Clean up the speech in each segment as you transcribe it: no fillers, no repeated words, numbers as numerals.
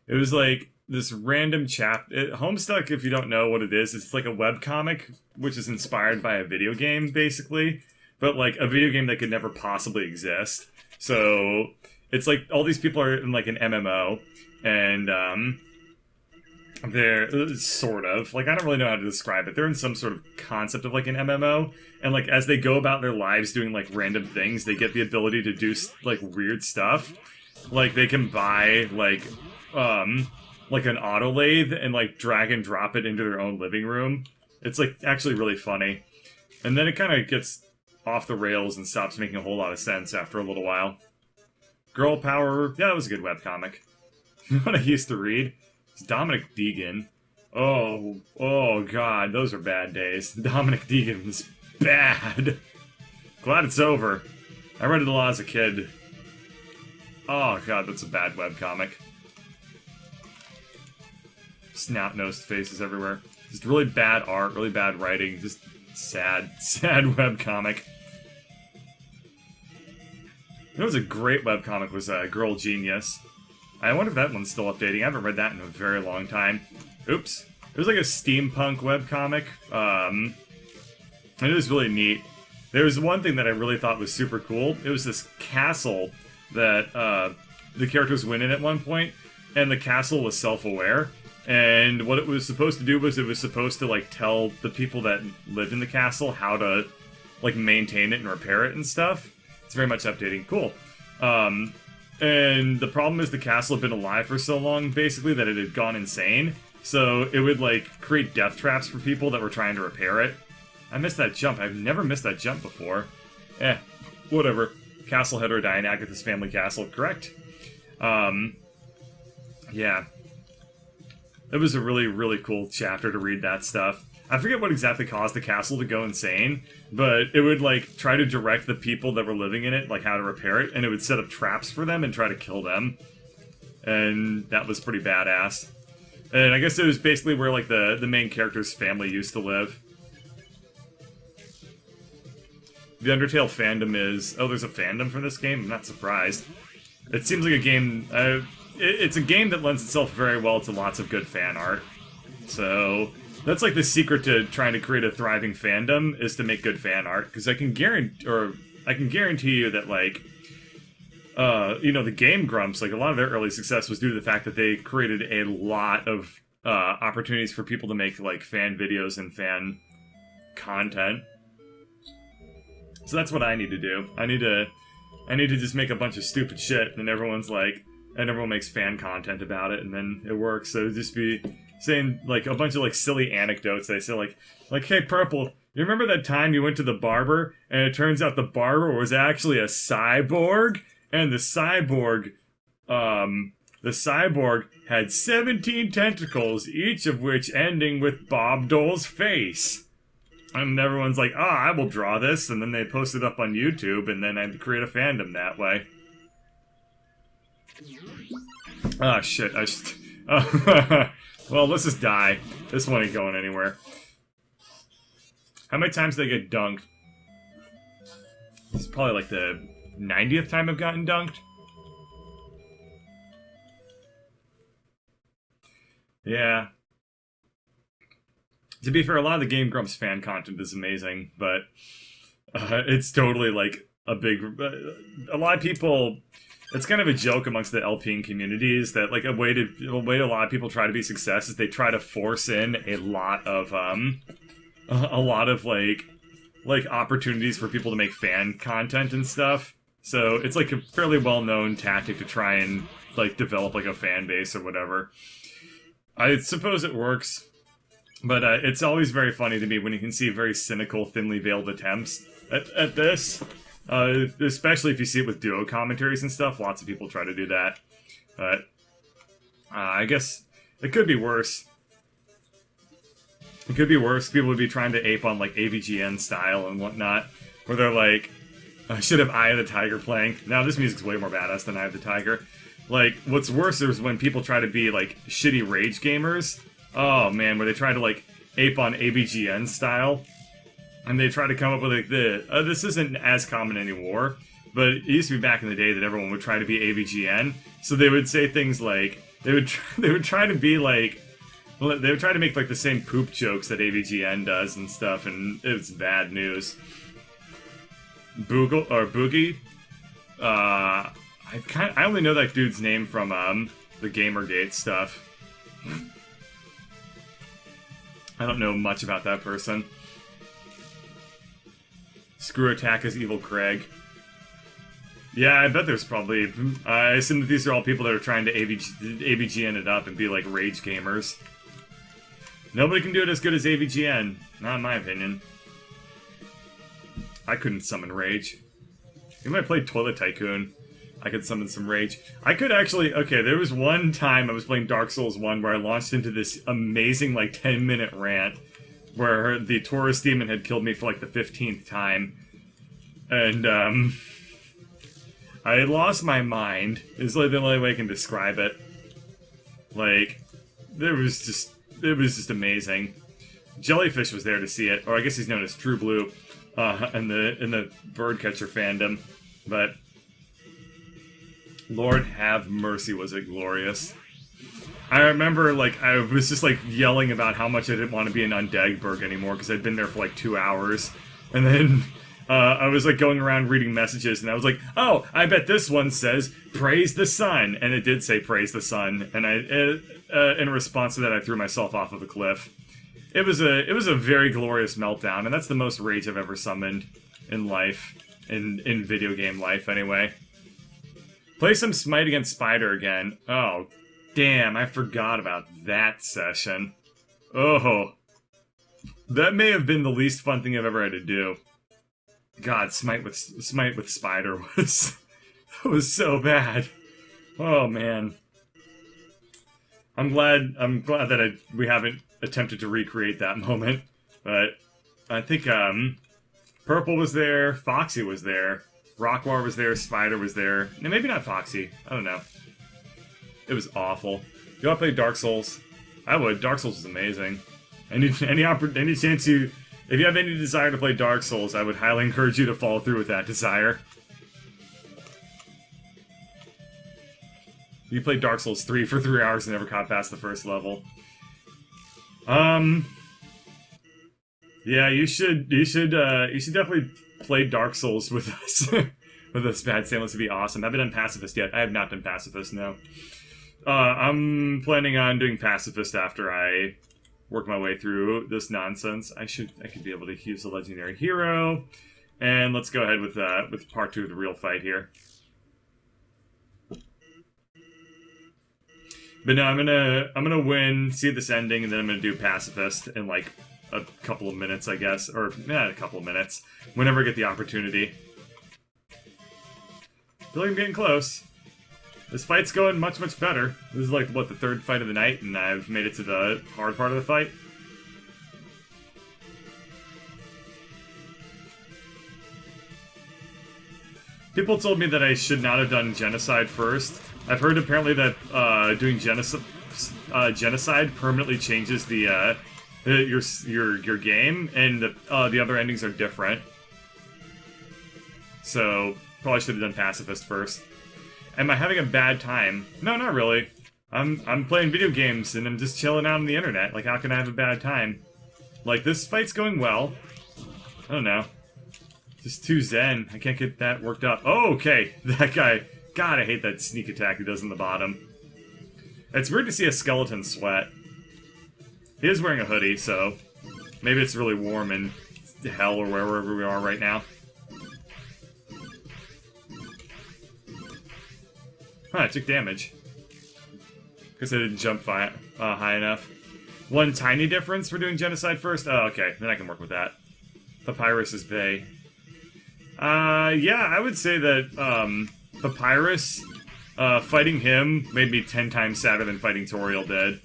It was like this random Homestuck, if you don't know what it is, it's like a webcomic which is inspired by a video game, basically. But like a video game that could never possibly exist. So it's like all these people are in like an MMO, and they're sort of like, I don't really know how to describe it. They're in some sort of concept of like an MMO, and like as they go about their lives doing like random things, they get the ability to do like weird stuff. Like they can buy like an auto lathe and like drag and drop it into their own living room. It's like actually really funny, and then it kind of gets off the rails and stops making a whole lot of sense after a little while. Girl Power, yeah, that was a good webcomic. You know what I used to read? It's Dominic Deegan. Oh god, those are bad days. Dominic Deegan was bad. Glad it's over. I read it a lot as a kid. Oh god, that's a bad webcomic. Snap-nosed faces everywhere. Just really bad art, really bad writing, just sad webcomic. You know, it was a great webcomic was Girl Genius. I wonder if that one's still updating. I haven't read that in a very long time. Oops. It was like a steampunk webcomic. And it was really neat. There was one thing that I really thought was super cool. It was this castle that the characters went in at one point, and the castle was self-aware. And what it was supposed to do was it was supposed to like tell the people that lived in the castle how to like maintain it and repair it and stuff. It's very much updating. Cool. And the problem is the castle had been alive for so long, basically, that it had gone insane. So it would, like, create death traps for people that were trying to repair it. I missed that jump. I've never missed that jump before. Whatever. Castle heterodyne, Agatha's family castle, correct? Yeah. It was a really, really cool chapter to read that stuff. I forget what exactly caused the castle to go insane, but it would, like, try to direct the people that were living in it, like, how to repair it, and it would set up traps for them and try to kill them. And that was pretty badass. And I guess it was basically where, like, the main character's family used to live. The Undertale fandom is... Oh, there's a fandom for this game? I'm not surprised. It seems like a game... it's a game that lends itself very well to lots of good fan art. So... That's like the secret to trying to create a thriving fandom, is to make good fan art. Because I can guarantee you that, like, you know, the Game Grumps, like, a lot of their early success was due to the fact that they created a lot of opportunities for people to make, like, fan videos and fan content. So that's what I need to do. I need to just make a bunch of stupid shit, and everyone's like, and everyone makes fan content about it, and then it works. So it'd just be saying, like, a bunch of, like, silly anecdotes. They say, like, hey, Purple, you remember that time you went to the barber, and it turns out the barber was actually a cyborg? And the cyborg had 17 tentacles, each of which ending with Bob Dole's face. And everyone's like, I will draw this, and then they post it up on YouTube, and then I'd create a fandom that way. Oh, shit, well, let's just die. This one ain't going anywhere. How many times did I get dunked? This is probably like the 90th time I've gotten dunked. Yeah. To be fair, a lot of the Game Grumps fan content is amazing, but it's totally like a big... a lot of people... It's kind of a joke amongst the LPing communities that, like, a way a lot of people try to be success is they try to force in a lot of like opportunities for people to make fan content and stuff. So it's like a fairly well-known tactic to try and like develop like a fan base or whatever. I suppose it works, but it's always very funny to me when you can see very cynical, thinly veiled attempts at this. Especially if you see it with duo commentaries and stuff. Lots of people try to do that. But I guess it could be worse. It could be worse. People would be trying to ape on like AVGN style and whatnot, where they're like, I should have Eye of the Tiger playing. Now this music's way more badass than Eye of the Tiger. Like, what's worse is when people try to be like shitty rage gamers. Oh man, where they try to like ape on AVGN style. And they try to come up with like this isn't as common anymore, but it used to be back in the day that everyone would try to be AVGN. So they would say things like, they would try to be like, well, they would try to make like the same poop jokes that AVGN does and stuff, and it's bad news. Boogle or Boogie, I only know that dude's name from the Gamergate stuff. I don't know much about that person. Screw Attack is Evil Craig. Yeah, I bet there's probably... I assume that these are all people that are trying to AVGN it up and be like rage gamers. Nobody can do it as good as AVGN, not in my opinion. I couldn't summon rage. Even if I played Toilet Tycoon, I could summon some rage. I could actually... Okay, there was one time I was playing Dark Souls 1 where I launched into this amazing, like, 10-minute rant where the Taurus Demon had killed me for, like, the 15th time. And, I lost my mind. Is like the only way I can describe it. Like, it was just amazing. Jellyfish was there to see it, or I guess he's known as True Blue, in the Birdcatcher fandom. But Lord have mercy, was it glorious! I remember, like, I was just like yelling about how much I didn't want to be in Undagberg anymore because I'd been there for like 2 hours, and then. I was like going around reading messages, and I was like, "Oh, I bet this one says praise the sun," and it did say praise the sun. And in response to that, I threw myself off of a cliff. It was a very glorious meltdown, and that's the most rage I've ever summoned in life, in video game life, anyway. Play some Smite against Spider again. Oh, damn! I forgot about that session. Oh, that may have been the least fun thing I've ever had to do. God, Smite with Spider was so bad. Oh man, I'm glad that we haven't attempted to recreate that moment. But I think Purple was there, Foxy was there, Rockwar was there, Spider was there. No, maybe not Foxy. I don't know. It was awful. You want to play Dark Souls? I would. Dark Souls is amazing. Any chance you. If you have any desire to play Dark Souls, I would highly encourage you to follow through with that desire. You played Dark Souls 3 for 3 hours and never got past the first level. Yeah, you should definitely play Dark Souls with us. With us, Bad Stainless would be awesome. I haven't done Pacifist yet. I have not done Pacifist, no. I'm planning on doing Pacifist after I work my way through this nonsense. I could be able to use a legendary hero, and let's go ahead with part 2 of the real fight here. But no, I'm gonna win, see this ending, and then I'm gonna do Pacifist in like a couple of minutes, I guess, or a couple of minutes, whenever I get the opportunity. I feel like I'm getting close. This fight's going much, much better. This is like, what, the 3rd fight of the night, and I've made it to the hard part of the fight. People told me that I should not have done Genocide first. I've heard apparently that doing Genocide permanently changes the your game, and the other endings are different. So, probably should have done Pacifist first. Am I having a bad time? No, not really. I'm playing video games and I'm just chilling out on the internet. Like, how can I have a bad time? Like, this fight's going well. I don't know. Just too zen. I can't get that worked up. Oh, okay. That guy. God, I hate that sneak attack he does in the bottom. It's weird to see a skeleton sweat. He is wearing a hoodie, so maybe it's really warm in hell or wherever we are right now. Huh, I took damage. Guess I didn't jump high enough. One tiny difference for doing Genocide first? Oh, okay. Then I can work with that. Papyrus is Bay. Yeah, I would say that, Papyrus, fighting him made me 10 times sadder than fighting Toriel did.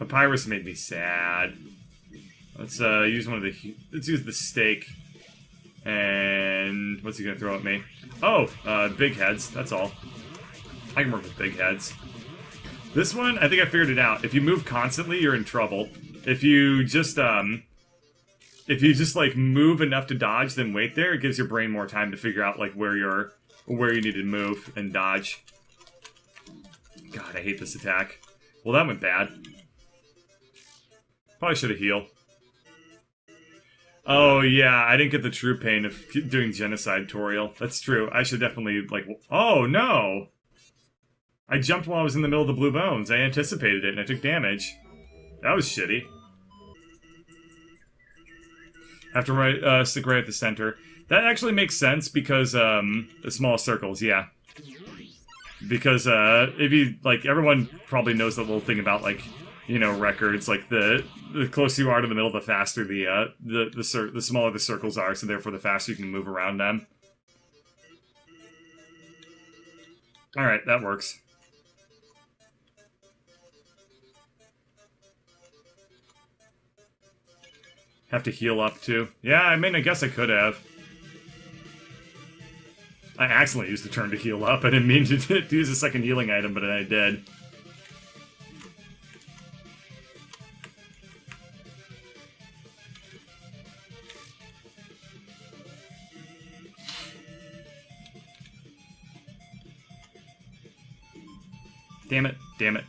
Papyrus made me sad. Let's, use let's use the stake. And what's he gonna throw at me? Oh, big heads, that's all. I can work with big heads. This one, I think I figured it out. If you move constantly, you're in trouble. If you just, like, move enough to dodge, then wait there, it gives your brain more time to figure out, like, where you need to move and dodge. God, I hate this attack. Well, that went bad. Probably should have healed. Oh, yeah, I didn't get the true pain of doing Genocide tutorial. That's true. I should definitely, like... Oh, no! I jumped while I was in the middle of the blue bones. I anticipated it, and I took damage. That was shitty. Have to stick right at the center. That actually makes sense because, the small circles, yeah. Because, if you, like, everyone probably knows that little thing about, like, you know, records, like, the closer you are to the middle, the faster the smaller the circles are, so therefore the faster you can move around them. Alright, that works. Have to heal up, too. Yeah, I mean, I guess I could have. I accidentally used the turn to heal up. I didn't mean to use a second healing item, but I did. Damn it, damn it.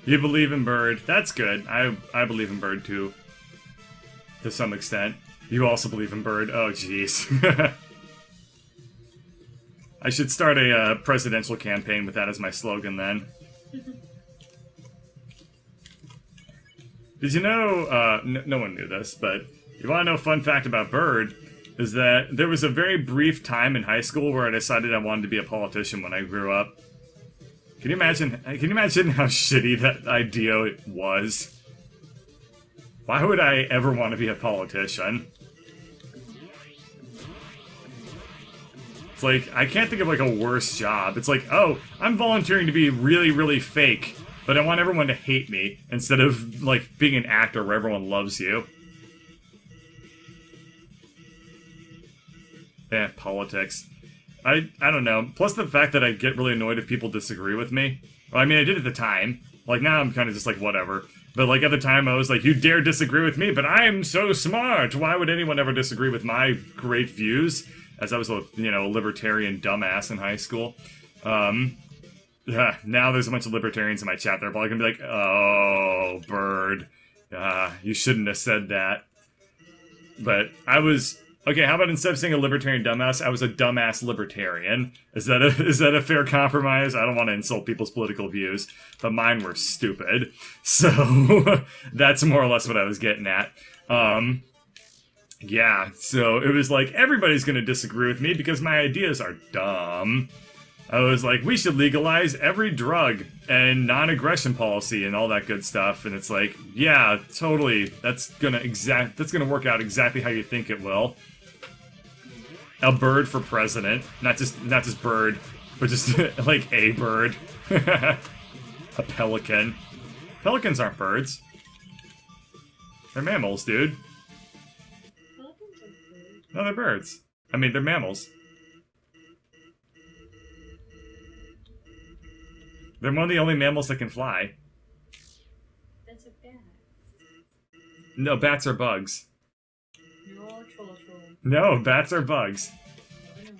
You believe in Bird. That's good. I believe in Bird, too. To some extent. You also believe in Bird. Oh, jeez. I should start a presidential campaign with that as my slogan, then. Did you know, no one knew this, but you want to know a fun fact about Bird, is that there was a very brief time in high school where I decided I wanted to be a politician when I grew up. Can you imagine how shitty that idea was? Why would I ever want to be a politician? It's like, I can't think of, like, a worse job. It's like, oh, I'm volunteering to be really, really fake, but I want everyone to hate me, instead of, like, being an actor where everyone loves you. Eh, politics. I don't know. Plus the fact that I get really annoyed if people disagree with me. Well, I mean, I did at the time. Like, now I'm kind of just like, whatever. But, like, at the time, I was like, you dare disagree with me, but I'm so smart! Why would anyone ever disagree with my great views? As I was a, you know, libertarian dumbass in high school. Now there's a bunch of libertarians in my chat. They're probably gonna be like, oh, Bird. You shouldn't have said that. But I was... Okay, how about instead of saying a libertarian dumbass, I was a dumbass libertarian? Is that a fair compromise? I don't want to insult people's political views, but mine were stupid. So, that's more or less what I was getting at. Yeah, so it was like, everybody's gonna disagree with me because my ideas are dumb. I was like, we should legalize every drug and non-aggression policy and all that good stuff. And it's like, yeah, totally. That's gonna work out exactly how you think it will. A bird for president, not just bird, but just like a bird. A pelican. Pelicans aren't birds. They're mammals, dude. No, they're birds. I mean, they're mammals. They're one of the only mammals that can fly. That's a bat. No, bats are bugs. No, troll. No, bats are bugs. I know.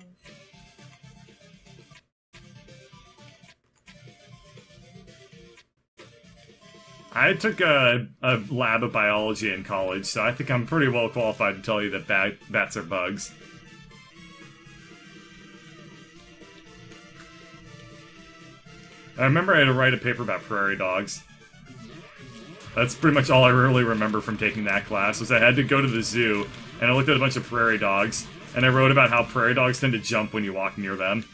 I took a lab of biology in college, so I think I'm pretty well qualified to tell you that bats are bugs. I remember I had to write a paper about prairie dogs. That's pretty much all I really remember from taking that class, was I had to go to the zoo, and I looked at a bunch of prairie dogs, and I wrote about how prairie dogs tend to jump when you walk near them.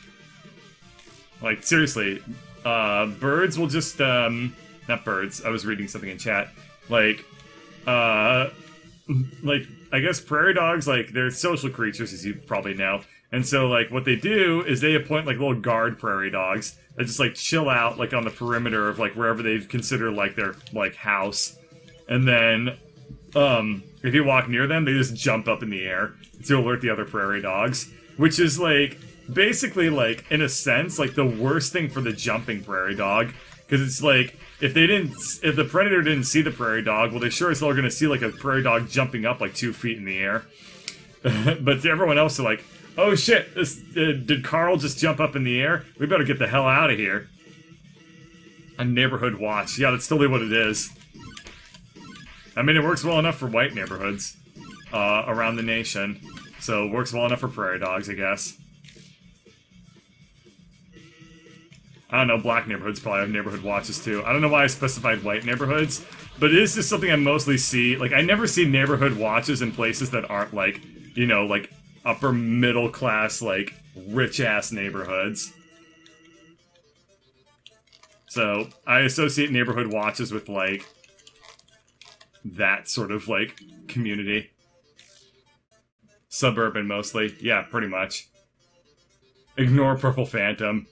Like, seriously, birds will just, not birds, I was reading something in chat. Like, I guess prairie dogs, like, they're social creatures, as you probably know, And so, like, what they do is they appoint, like, little guard prairie dogs that just, like, chill out, like, on the perimeter of, like, wherever they consider, like, their, like, house. And then, if you walk near them, they just jump up in the air to alert the other prairie dogs. Which is, like, basically, like, in a sense, like, the worst thing for the jumping prairie dog. Because it's like, if the predator didn't see the prairie dog, well, they sure as hell are going to see, like, a prairie dog jumping up, like, 2 feet in the air. But to everyone else, they're like, oh shit, did Carl just jump up in the air? We better get the hell out of here. A neighborhood watch. Yeah, that's totally what it is. I mean, it works well enough for white neighborhoods around the nation. So it works well enough for prairie dogs, I guess. I don't know, black neighborhoods probably have neighborhood watches too. I don't know why I specified white neighborhoods, but it is just something I mostly see. Like, I never see neighborhood watches in places that aren't, like, you know, like, upper middle class, like, rich-ass neighborhoods. So, I associate neighborhood watches with, like, that sort of, like, community. Suburban, mostly. Yeah, pretty much. Ignore Purple Phantom.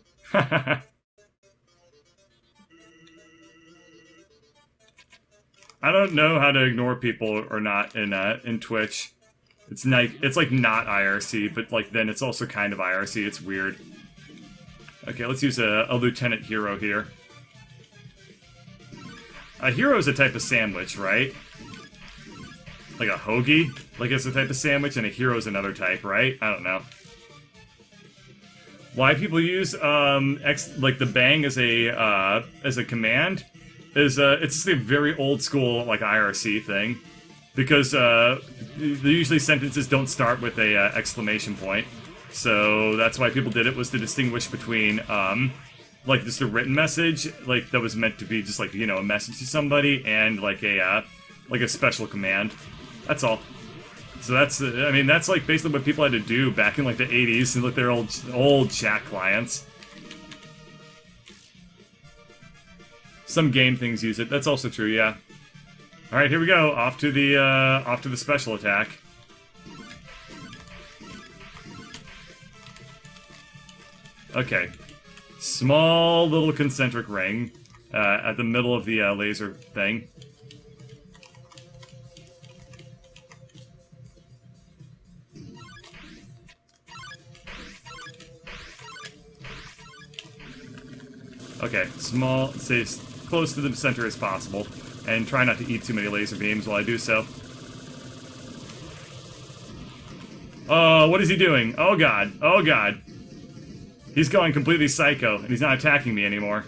I don't know how to ignore people or not in Twitch. It's like not IRC, but like then it's also kind of IRC. It's weird. Okay, let's use a Lieutenant Hero here. A hero is a type of sandwich, right? Like a hoagie? Like it's a type of sandwich, and a hero is another type, right? I don't know. Why people use like the bang as a command is it's just a very old school like IRC thing, because usually sentences don't start with a exclamation point, so that's why people did it, was to distinguish between like just a written message like that was meant to be just like, you know, a message to somebody, and like a special command. That's all. So that's, I mean, that's like basically what people had to do back in like the 80s and like their old chat clients. Some game things use it. That's also true, yeah. All right, here we go. Off to the special attack. Okay. Small little concentric ring at the middle of the laser thing. Okay, small, stay as close to the center as possible, and try not to eat too many laser beams while I do so. Oh, what is he doing? Oh god, oh god. He's going completely psycho, and he's not attacking me anymore.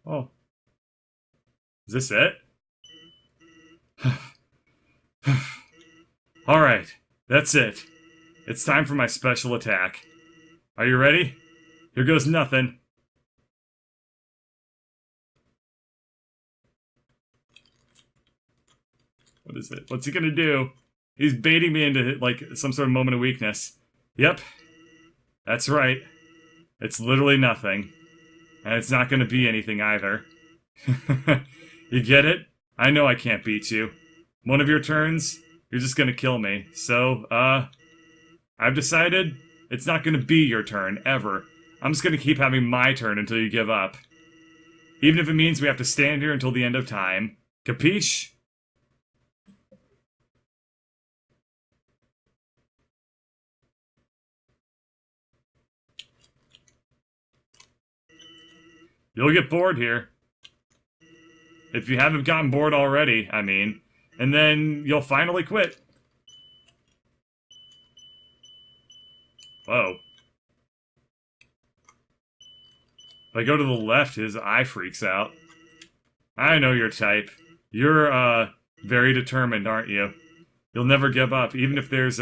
Oh. Is this it? Alright, that's it. It's time for my special attack. Are you ready? Here goes nothing. What is it? What's he gonna do? He's baiting me into, like, some sort of moment of weakness. Yep. That's right. It's literally nothing. And it's not gonna be anything either. You get it? I know I can't beat you. One of your turns, you're just gonna kill me. So, I've decided it's not gonna be your turn, ever. I'm just gonna keep having my turn until you give up. Even if it means we have to stand here until the end of time. Capiche? You'll get bored here. If you haven't gotten bored already, I mean. And then you'll finally quit. Whoa. If I go to the left, his eye freaks out. I know your type. You're, very determined, aren't you? You'll never give up, even if there's,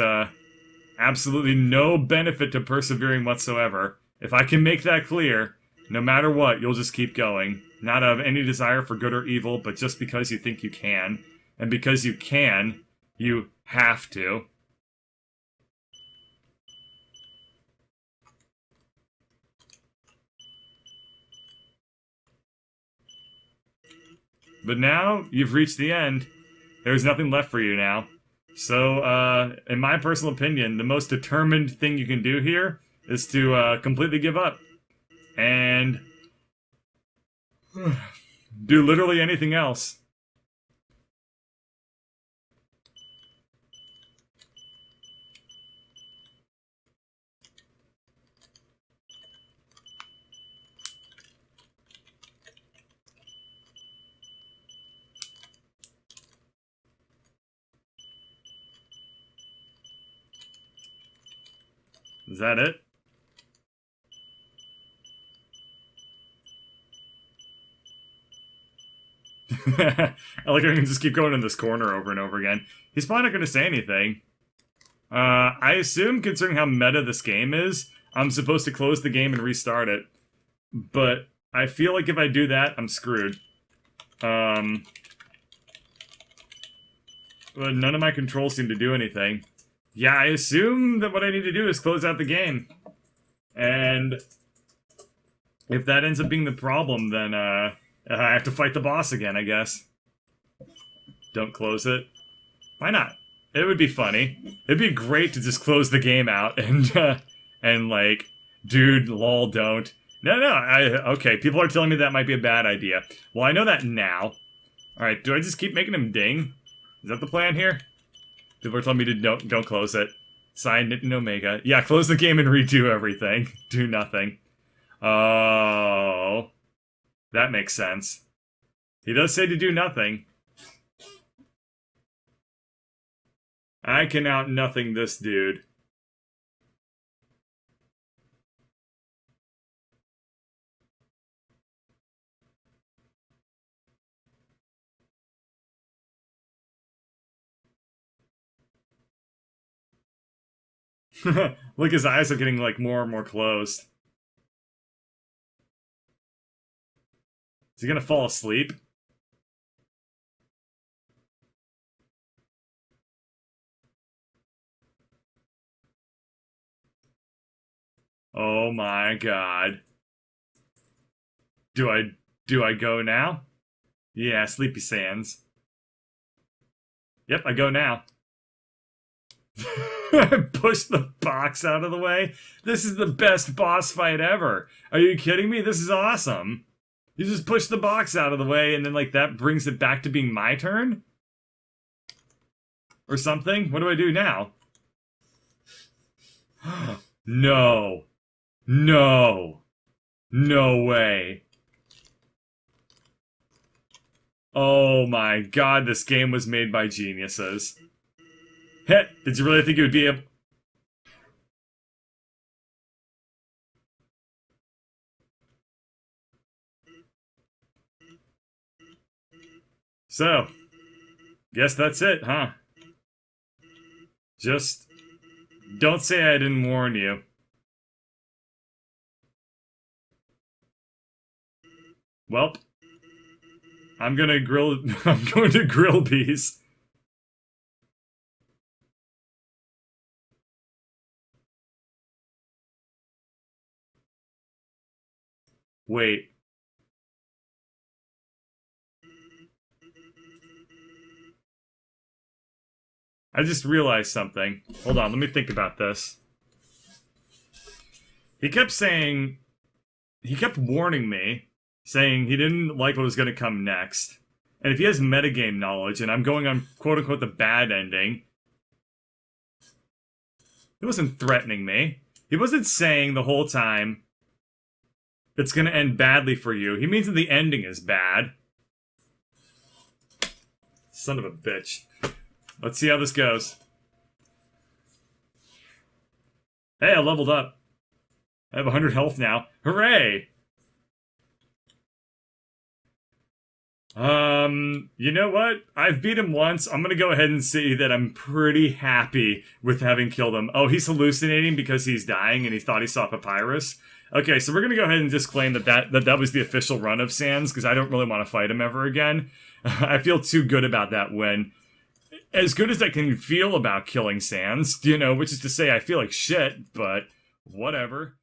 absolutely no benefit to persevering whatsoever. If I can make that clear, no matter what, you'll just keep going. Not out of any desire for good or evil, but just because you think you can. And because you can, you have to. But now, you've reached the end. There's nothing left for you now. So, in my personal opinion, the most determined thing you can do here is to completely give up. And do literally anything else. Is that it? I like I can just keep going in this corner over and over again. He's probably not going to say anything. I assume, considering how meta this game is, I'm supposed to close the game and restart it. But I feel like if I do that, I'm screwed. But none of my controls seem to do anything. Yeah, I assume that what I need to do is close out the game. And if that ends up being the problem, then I have to fight the boss again, I guess. Don't close it. Why not? It would be funny. It'd be great to just close the game out and like, dude, lol, don't. No, okay, people are telling me that might be a bad idea. Well, I know that now. Alright, do I just keep making him ding? Is that the plan here? People are telling me to don't close it. Signed Nitten Omega. Yeah, close the game and redo everything. Do nothing. Oh. That makes sense. He does say to do nothing. I can out-nothing this dude. Look, his eyes are getting, like, more and more closed. Is he gonna fall asleep? Oh my god. Do I go now? Yeah, Sleepy Sands. Yep, I go now. Push the box out of the way? This is the best boss fight ever. Are you kidding me? This is awesome. You just push the box out of the way and then like that brings it back to being my turn? Or something? What do I do now? No. No. No way. Oh my god, this game was made by geniuses. Heh, did you really think it would be able... So, guess that's it, huh? Just don't say I didn't warn you. Welp. I'm going to grill bees. Wait. I just realized something. Hold on, let me think about this. He kept warning me, saying he didn't like what was going to come next. And if he has metagame knowledge, and I'm going on quote-unquote the bad ending, he wasn't threatening me. He wasn't saying the whole time, it's going to end badly for you. He means that the ending is bad. Son of a bitch. Let's see how this goes. Hey, I leveled up. I have 100 health now. Hooray! You know what? I've beat him once. I'm gonna go ahead and say that I'm pretty happy with having killed him. Oh, he's hallucinating because he's dying and he thought he saw Papyrus? Okay, so we're gonna go ahead and disclaim that was the official run of Sans, because I don't really want to fight him ever again. I feel too good about that win. As good as I can feel about killing Sans, you know, which is to say I feel like shit, but whatever.